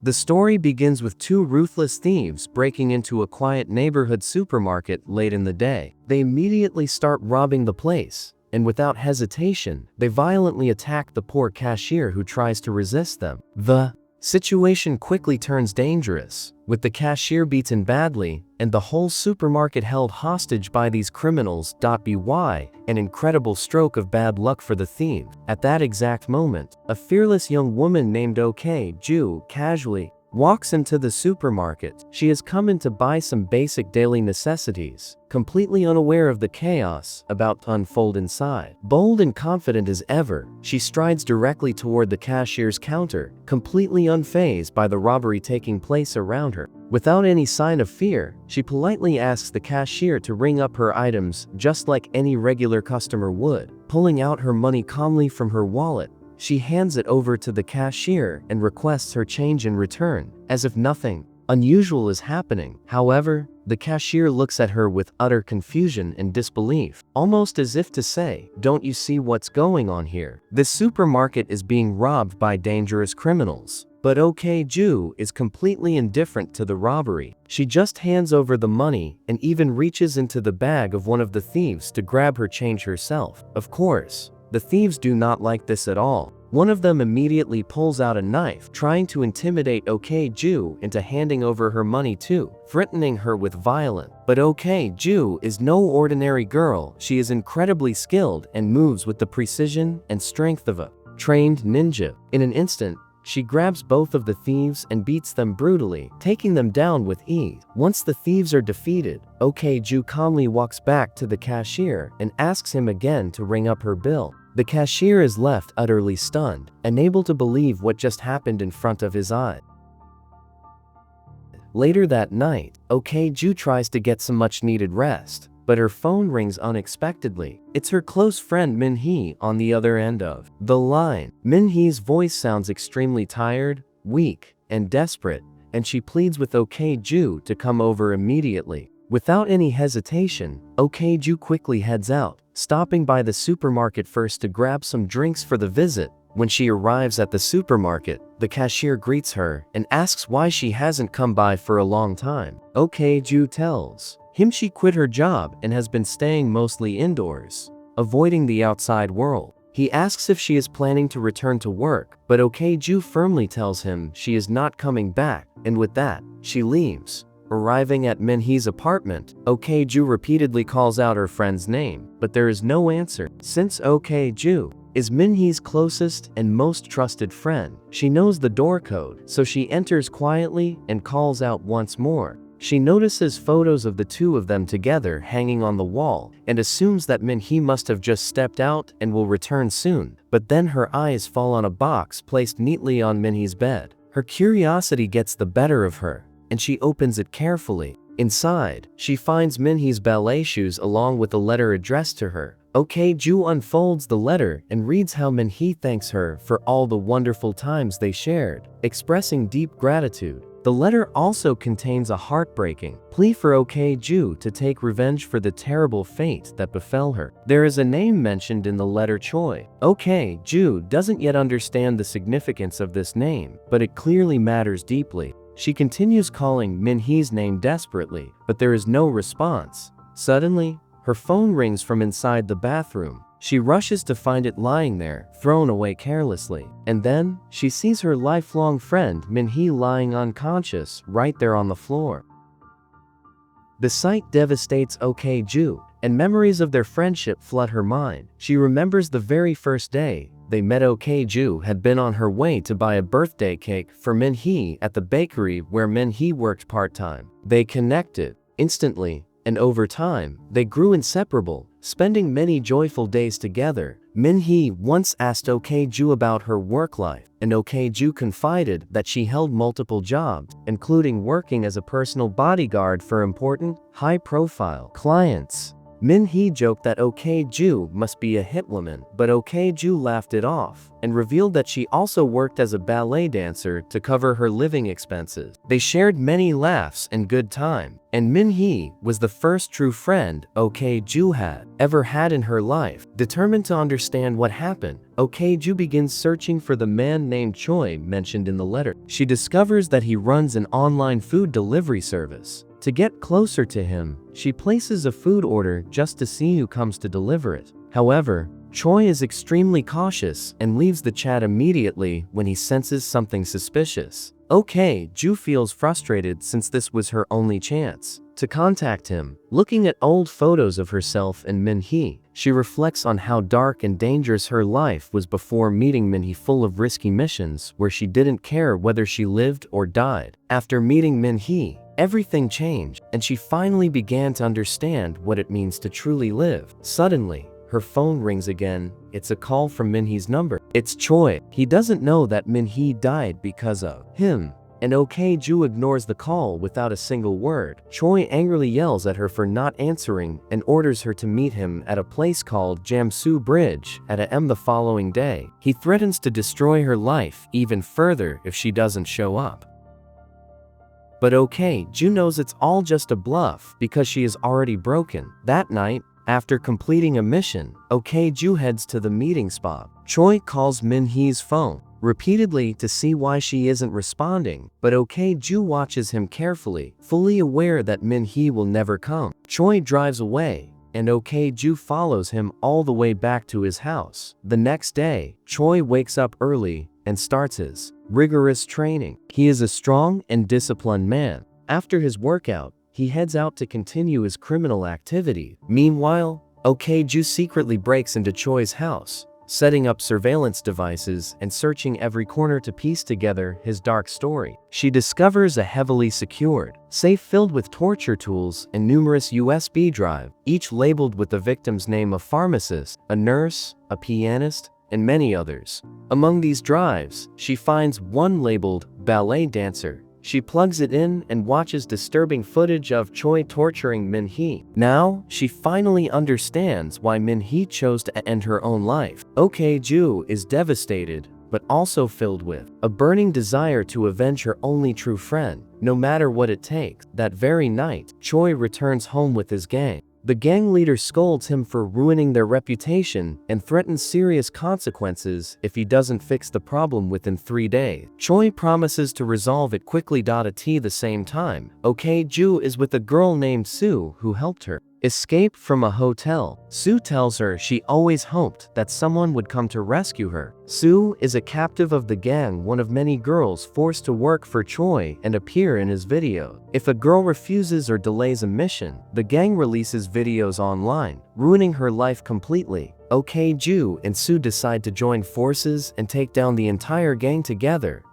The story begins with two ruthless thieves breaking into a quiet neighborhood supermarket late in the day. They immediately start robbing the place, and without hesitation, they violently attack the poor cashier who tries to resist them. The situation quickly turns dangerous, with the cashier beaten badly and the whole supermarket held hostage by these criminals. By an incredible stroke of bad luck for the thief. At that exact moment, a fearless young woman named Ju casually walks into the supermarket. She has come in to buy some basic daily necessities, completely unaware of the chaos about to unfold inside. Bold and confident as ever, she strides directly toward the cashier's counter, completely unfazed by the robbery taking place around her. Without any sign of fear, she politely asks the cashier to ring up her items just like any regular customer would. Pulling out her money calmly from her wallet, she hands it over to the cashier and requests her change in return, as if nothing unusual is happening. However, the cashier looks at her with utter confusion and disbelief, almost as if to say, "Don't you see what's going on here? This supermarket is being robbed by dangerous criminals." But Ju is completely indifferent to the robbery. She just hands over the money and even reaches into the bag of one of the thieves to grab her change herself. Of course, the thieves do not like this at all. One of them immediately pulls out a knife, trying to intimidate Ju into handing over her money too, threatening her with violence. But Ju is no ordinary girl. She is incredibly skilled and moves with the precision and strength of a trained ninja. In an instant, she grabs both of the thieves and beats them brutally, taking them down with ease. Once the thieves are defeated, Ju calmly walks back to the cashier and asks him again to ring up her bill. The cashier is left utterly stunned, unable to believe what just happened in front of his eyes. Later that night, Ju tries to get some much-needed rest, but her phone rings unexpectedly. It's her close friend Min-hee on the other end of the line. Min-hee's voice sounds extremely tired, weak, and desperate, and she pleads with Ju to come over immediately. Without any hesitation, Ju quickly heads out, stopping by the supermarket first to grab some drinks for the visit. When she arrives at the supermarket, the cashier greets her and asks why she hasn't come by for a long time. Ju tells him she quit her job and has been staying mostly indoors, avoiding the outside world. He asks if she is planning to return to work, but Ju firmly tells him she is not coming back, and with that, she leaves. Arriving at Min-hee's apartment, Ju repeatedly calls out her friend's name, but there is no answer. Since Ju is Min-hee's closest and most trusted friend, she knows the door code, so she enters quietly and calls out once more. She notices photos of the two of them together hanging on the wall and assumes that Min-hee must have just stepped out and will return soon, but then her eyes fall on a box placed neatly on Min-hee's bed. Her curiosity gets the better of her, and she opens it carefully. Inside, she finds Min-hee's ballet shoes along with a letter addressed to her. Ju unfolds the letter and reads how Min-hee thanks her for all the wonderful times they shared, expressing deep gratitude. The letter also contains a heartbreaking plea for Ju to take revenge for the terrible fate that befell her. There is a name mentioned in the letter, Choi. Ju doesn't yet understand the significance of this name, but it clearly matters deeply. She continues calling Min-hee's name desperately, but there is no response. Suddenly, her phone rings from inside the bathroom. She rushes to find it lying there, thrown away carelessly. And then, she sees her lifelong friend Min-hee lying unconscious right there on the floor. The sight devastates Ju, and memories of their friendship flood her mind. She remembers the very first day they met. Ju had been on her way to buy a birthday cake for Min-hee at the bakery where Min-hee worked part-time. They connected instantly, and over time, they grew inseparable, spending many joyful days together. Min-hee once asked Ju about her work life, and Ju confided that she held multiple jobs, including working as a personal bodyguard for important, high-profile clients. Min-hee joked that Ju must be a hitwoman, but Ju laughed it off and revealed that she also worked as a ballet dancer to cover her living expenses. They shared many laughs and good time, and Min-hee was the first true friend Ju had ever had in her life. Determined to understand what happened, Okju begins searching for the man named Choi mentioned in the letter. She discovers that he runs an online food delivery service. To get closer to him, she places a food order just to see who comes to deliver it. However, Choi is extremely cautious and leaves the chat immediately when he senses something suspicious. Okju feels frustrated since this was her only chance to contact him. Looking at old photos of herself and Min-hee, she reflects on how dark and dangerous her life was before meeting Min-hee, full of risky missions where she didn't care whether she lived or died. After meeting Min-hee, everything changed, and she finally began to understand what it means to truly live. Suddenly, her phone rings again. It's a call from Min-hee's number. It's Choi. He doesn't know that Min-hee died because of him, and Okju ignores the call without a single word. Choi angrily yells at her for not answering and orders her to meet him at a place called Jamsu Bridge at AM the following day. He threatens to destroy her life even further if she doesn't show up. But Okju knows it's all just a bluff because she is already broken. That night, after completing a mission, Okju heads to the meeting spot. Choi calls Min-hee's phone repeatedly to see why she isn't responding, but Okju watches him carefully, fully aware that Min-hee will never come. Choi drives away, and Okju follows him all the way back to his house. The next day, Choi wakes up early and starts his rigorous training. He is a strong and disciplined man. After his workout, he heads out to continue his criminal activity. Meanwhile, Okju secretly breaks into Choi's house, setting up surveillance devices and searching every corner to piece together his dark story. She discovers a heavily secured safe filled with torture tools and numerous USB drives, each labeled with the victim's name: a pharmacist, a nurse, a pianist, and many others. Among these drives, she finds one labeled ballet dancer. She plugs it in and watches disturbing footage of Choi torturing Min-hee. Now, she finally understands why Min-hee chose to end her own life. Okju is devastated, but also filled with a burning desire to avenge her only true friend, no matter what it takes. That very night, Choi returns home with his gang. The gang leader scolds him for ruining their reputation and threatens serious consequences if he doesn't fix the problem within 3 days. Choi promises to resolve it quickly. At the same time, Okju is with a girl named Sue who helped her escape from a hotel. Sue tells her she always hoped that someone would come to rescue her. Sue is a captive of the gang, one of many girls forced to work for Choi and appear in his video. If a girl refuses or delays a mission, the gang releases videos online, ruining her life completely. Okju and Sue decide to join forces and take down the entire gang together.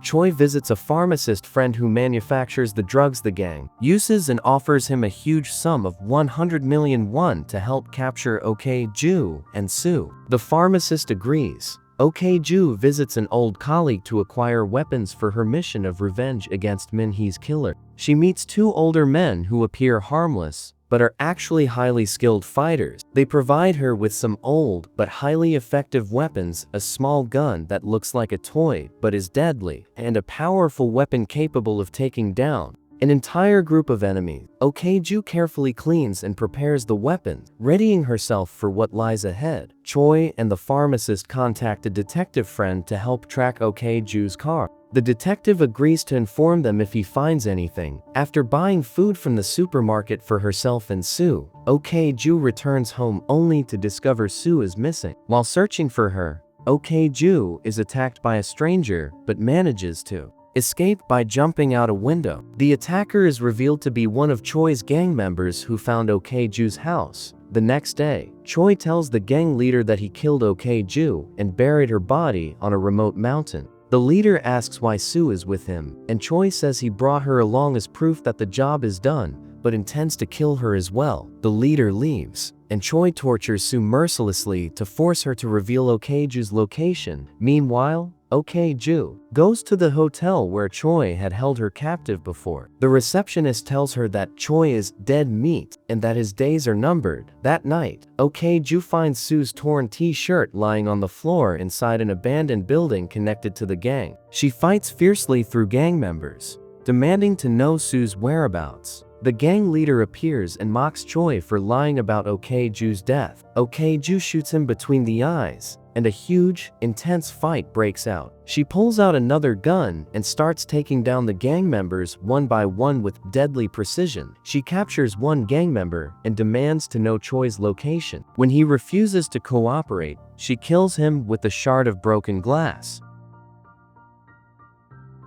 Choi visits a pharmacist friend who manufactures the drugs the gang uses and offers him a huge sum of 100 million won to help capture Okju and Sue. The pharmacist agrees. Okju visits an old colleague to acquire weapons for her mission of revenge against Min-hee's killer. She meets 2 older men who appear harmless, but are actually highly skilled fighters. They provide her with some old but highly effective weapons: a small gun that looks like a toy but is deadly, and a powerful weapon capable of taking down an entire group of enemies. Okju carefully cleans and prepares the weapons, readying herself for what lies ahead. Choi and the pharmacist contact a detective friend to help track Okju's car. The detective agrees to inform them if he finds anything. After buying food from the supermarket for herself and Sue, Okju returns home only to discover Sue is missing. While searching for her, Okju is attacked by a stranger but manages to escape by jumping out a window. The attacker is revealed to be one of Choi's gang members who found Okju's house. The next day, Choi tells the gang leader that he killed Okju and buried her body on a remote mountain. The leader asks why Sue is with him, and Choi says he brought her along as proof that the job is done, but intends to kill her as well. The leader leaves, and Choi tortures Sue mercilessly to force her to reveal Okju's location. Meanwhile, Okju goes to the hotel where Choi had held her captive before. The receptionist tells her that Choi is dead meat and that his days are numbered. That night, Okju finds Sue's torn t-shirt lying on the floor inside an abandoned building connected to the gang. She fights fiercely through gang members, demanding to know Sue's whereabouts. The gang leader appears and mocks Choi for lying about Okju's death. Okju shoots him between the eyes, and a huge, intense fight breaks out. She pulls out another gun and starts taking down the gang members one by one with deadly precision. She captures one gang member and demands to know Choi's location. When he refuses to cooperate, she kills him with a shard of broken glass.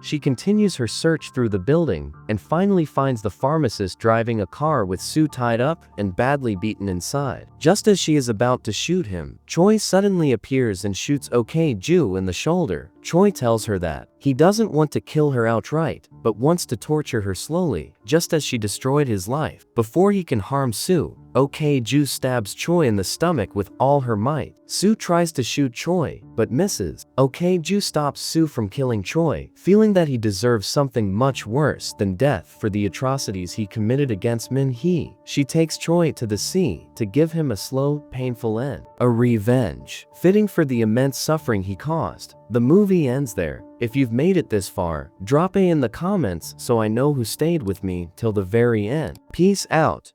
She continues her search through the building and finally finds the pharmacist driving a car with Sue tied up and badly beaten inside. Just as she is about to shoot him, Choi suddenly appears and shoots Ju in the shoulder. Choi tells her that he doesn't want to kill her outright, but wants to torture her slowly, just as she destroyed his life. Before he can harm Sue, Ju stabs Choi in the stomach with all her might. Sue tries to shoot Choi, but misses. Ju stops Sue from killing Choi, feeling that he deserves something much worse than death for the atrocities he committed against Min-hee. She takes Choi to the sea to give him a slow, painful end. A revenge, fitting for the immense suffering he caused. The movie ends there. If you've made it this far, drop a in the comments so I know who stayed with me till the very end. Peace out.